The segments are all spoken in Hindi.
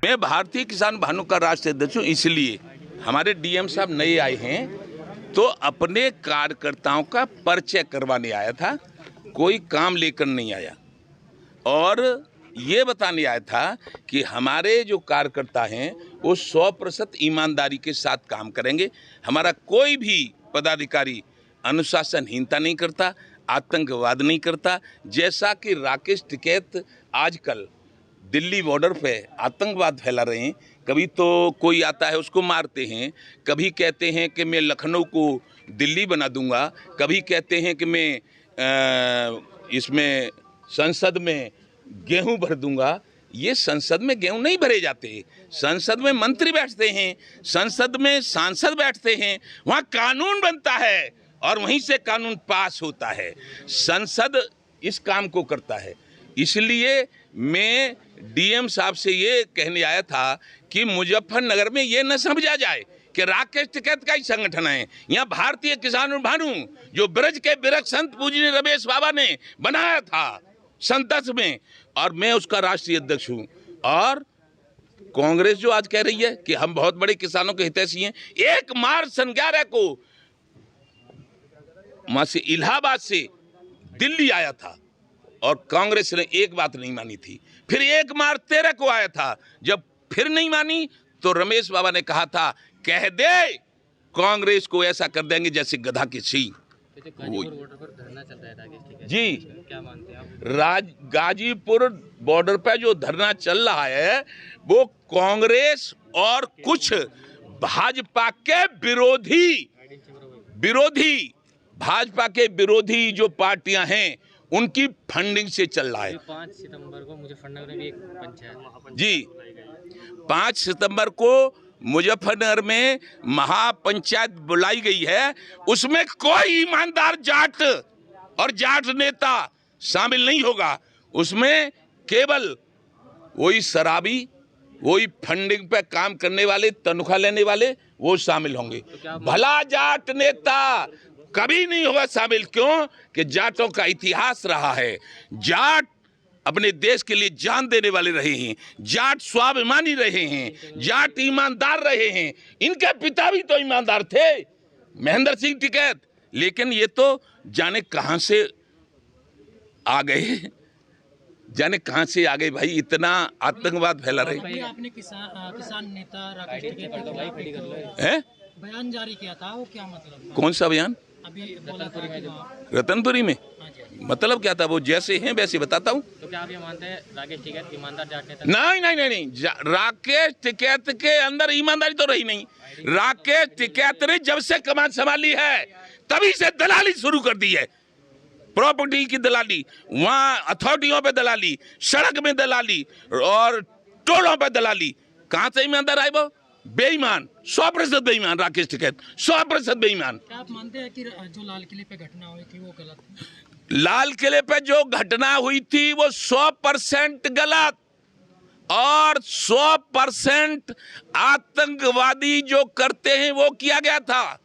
मैं भारतीय किसान भानु का राष्ट्रीय अध्यक्ष हूँ, इसलिए हमारे डीएम साहब नए आए हैं तो अपने कार्यकर्ताओं का परिचय करवाने आया था, कोई काम लेकर नहीं आया। और ये बताने आया था कि हमारे जो कार्यकर्ता हैं वो 100% ईमानदारी के साथ काम करेंगे। हमारा कोई भी पदाधिकारी अनुशासनहीनता नहीं करता, आतंकवाद नहीं करता। जैसा कि राकेश टिकैत आजकल दिल्ली बॉर्डर पे आतंकवाद फैला रहे हैं, कभी तो कोई आता है उसको मारते हैं, कभी कहते हैं कि मैं लखनऊ को दिल्ली बना दूंगा, कभी कहते हैं कि मैं इसमें संसद में गेहूं भर दूंगा। ये संसद में गेहूं नहीं भरे जाते, संसद में मंत्री बैठते हैं, संसद में सांसद बैठते हैं, वहाँ कानून बनता है और वहीं से कानून पास होता है। संसद इस काम को करता है। इसलिए मैं डीएम साहब से ये कहने आया था कि मुजफ्फरनगर में ये न समझा जाए कि राकेश टिकैत का ही संगठन है। यहाँ भारतीय किसान भानु जो ब्रज के बिरख संत पूजनीय रमेश बाबा ने बनाया था सन 10 में, और मैं उसका राष्ट्रीय अध्यक्ष हूँ। और कांग्रेस जो आज कह रही है कि हम बहुत बड़े किसानों के हितैषी हैं, 1 मार्च सन 11 को वहां से इलाहाबाद से दिल्ली आया था और कांग्रेस ने एक बात नहीं मानी थी। फिर 1 मार्च 13 को आया था, जब फिर नहीं मानी तो रमेश बाबा ने कहा था कह दे कांग्रेस को ऐसा कर देंगे जैसे गधा की सींग। बॉर्डर पर धरना चल रहा है जी, क्या मानते हैं आप? गाजीपुर बॉर्डर पर जो धरना चल रहा है वो कांग्रेस और कुछ भाजपा के विरोधी भाजपा के विरोधी जो पार्टियां हैं उनकी फंडिंग से चल रहा है। 5 सितंबर को मुजफ्फरनगर में भी एक पंचायत जी, 5 सितंबर को मुजफ्फरनगर में महापंचायत बुलाई गई है। उसमें कोई ईमानदार जाट और जाट नेता शामिल नहीं होगा। उसमें केवल वही शराबी, वही फंडिंग पे काम करने वाले, तनख्वाह लेने वाले वो शामिल होंगे। भला जाट नेता कभी नहीं होगा शामिल। क्यों? कि जाटों का इतिहास रहा है, जाट अपने देश के लिए जान देने वाले रहे हैं, जाट स्वाभिमानी रहे हैं, जाट ईमानदार रहे हैं। इनके पिता भी तो ईमानदार थे, महेंद्र सिंह टिकैत। लेकिन ये तो जाने कहां से आ गए, जाने कहां से आ गए भाई, इतना आतंकवाद फैला रहे। आपने किसान नेता राकेश टिकैत है बयान जारी किया था, वो क्या मतलब? कौन सा बयान? अभी बोला था कि रतनपुरी में। हाँ जी। मतलब क्या था? वो जैसे हैं वैसे बताता हूँ। तो क्या आप ये मानते हैं राकेश टिकैत ईमानदार जाट नेता? नहीं, राकेश टिकैत के अंदर ईमानदारी तो रही नहीं। राकेश टिकैत ने जब से कमान संभाली है तभी से दलाली शुरू कर दी है। प्रॉपर्टी की दलाली, वहाँ अथॉरिटियों पे दलाली, सड़क में दलाली और टोलों पे दलाली। कहाँ से ईमानदार आए वो? बेईमान, 100% बेईमान राकेश टिकैत, 100% बेईमान। क्या आप मानते हैं कि जो लाल किले पे घटना हुई थी वो गलत थी? लाल किले पे जो घटना हुई थी वो 100% गलत और 100% आतंकवादी जो करते हैं वो किया गया था।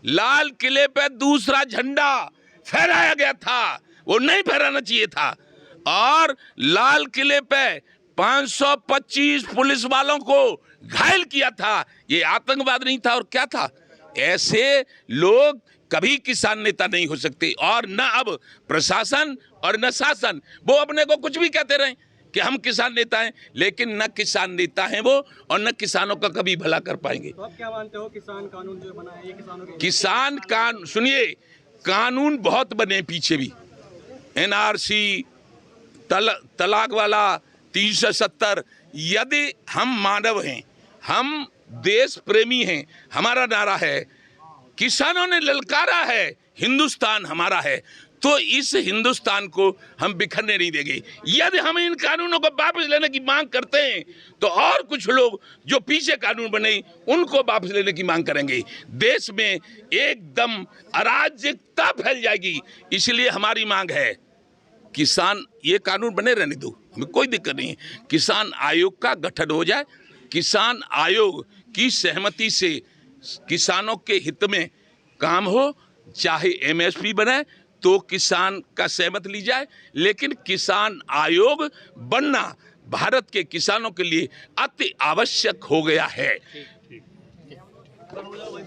लाल किले पे दूसरा झंडा फहराया गया था, वो नहीं फहराना चाहिए था। और लाल किले पे 525 पुलिस वालों को घायल किया था, ये आतंकवाद नहीं था और क्या था? ऐसे लोग कभी किसान नेता नहीं हो सकते। और न अब प्रशासन और न शासन वो अपने को कुछ भी कहते रहे कि हम किसान नेता हैं, लेकिन न किसान नेता हैं वो और न किसानों का कभी भला कर पाएंगे। तो आप क्या मानते हो किसान कानून जो बना है ये किसानों के? किसान कानून, सुनिए, कानून बहुत बने पीछे भी, एनआरसी, तलाक वाला 370। यदि हम मानव हैं, हम देश प्रेमी हैं, हमारा नारा है, किसानों ने ललकारा है, हिंदुस्तान हमारा है, तो इस हिंदुस्तान को हम बिखरने नहीं देंगे। यदि हम इन कानूनों को वापस लेने की मांग करते हैं तो और कुछ लोग जो पीछे कानून बने उनको वापस लेने की मांग करेंगे। देश में एकदम अराजकता फैल जाएगी। इसलिए हमारी मांग है किसान, ये कानून बने रहने दो, हमें कोई दिक्कत नहीं है। किसान आयोग का गठन हो जाए, किसान आयोग की सहमति से किसानों के हित में काम हो, चाहे एमएसपी बने तो किसान का सहमत ली जाए, लेकिन किसान आयोग बनना भारत के किसानों के लिए अति आवश्यक हो गया है।